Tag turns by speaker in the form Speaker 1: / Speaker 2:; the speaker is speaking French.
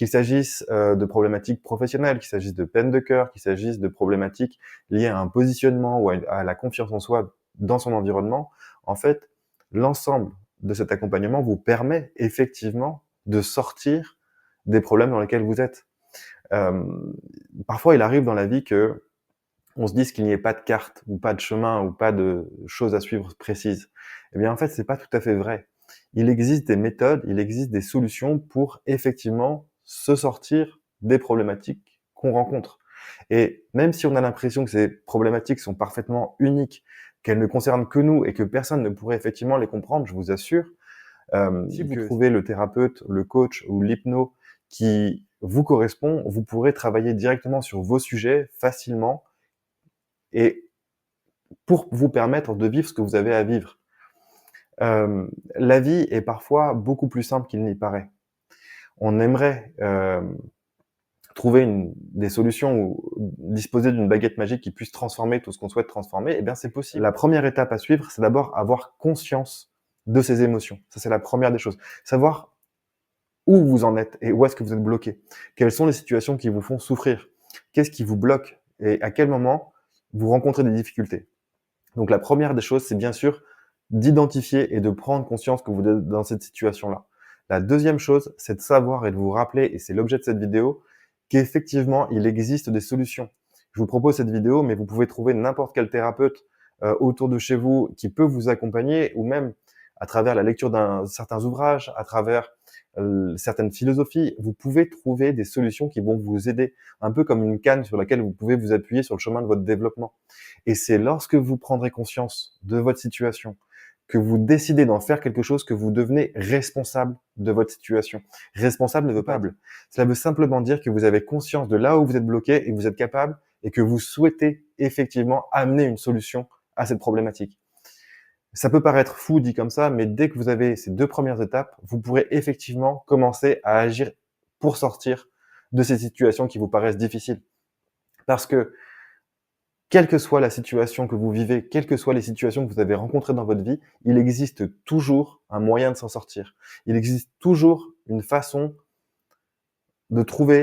Speaker 1: qu'il s'agisse de problématiques professionnelles, qu'il s'agisse de peine de cœur, qu'il s'agisse de problématiques liées à un positionnement ou à la confiance en soi dans son environnement, en fait, l'ensemble de cet accompagnement vous permet effectivement de sortir des problèmes dans lesquels vous êtes. Parfois, il arrive dans la vie que on se dise qu'il n'y ait pas de carte ou pas de chemin ou pas de choses à suivre précises. Eh bien, en fait, c'est pas tout à fait vrai. Il existe des méthodes, il existe des solutions pour effectivement se sortir des problématiques qu'on rencontre. Et même si on a l'impression que ces problématiques sont parfaitement uniques, qu'elles ne concernent que nous et que personne ne pourrait effectivement les comprendre, je vous assure, si vous trouvez le thérapeute, le coach ou l'hypno qui vous correspond, vous pourrez travailler directement sur vos sujets facilement et pour vous permettre de vivre ce que vous avez à vivre. La vie est parfois beaucoup plus simple qu'il n'y paraît. On aimerait trouver des solutions ou disposer d'une baguette magique qui puisse transformer tout ce qu'on souhaite transformer, eh bien c'est possible. La première étape à suivre, c'est d'abord avoir conscience de ses émotions. Ça, c'est la première des choses. Savoir où vous en êtes et où est-ce que vous êtes bloqué. Quelles sont les situations qui vous font souffrir? Qu'est-ce qui vous bloque? Et à quel moment vous rencontrez des difficultés? Donc la première des choses, c'est bien sûr d'identifier et de prendre conscience que vous êtes dans cette situation-là. La deuxième chose, c'est de savoir et de vous rappeler, et c'est l'objet de cette vidéo, qu'effectivement, il existe des solutions. Je vous propose cette vidéo, mais vous pouvez trouver n'importe quel thérapeute autour de chez vous qui peut vous accompagner, ou même à travers la lecture d'un certains ouvrages, à travers certaines philosophies, vous pouvez trouver des solutions qui vont vous aider, un peu comme une canne sur laquelle vous pouvez vous appuyer sur le chemin de votre développement. Et c'est lorsque vous prendrez conscience de votre situation, que vous décidez d'en faire quelque chose, que vous devenez responsable de votre situation. Responsable ne veut pas dire. Cela veut simplement dire que vous avez conscience de là où vous êtes bloqué et que vous êtes capable et que vous souhaitez effectivement amener une solution à cette problématique. Ça peut paraître fou dit comme ça, mais dès que vous avez ces 2 premières étapes, vous pourrez effectivement commencer à agir pour sortir de ces situations qui vous paraissent difficiles. Parce que quelle que soit la situation que vous vivez, quelles que soient les situations que vous avez rencontrées dans votre vie, il existe toujours un moyen de s'en sortir. Il existe toujours une façon de trouver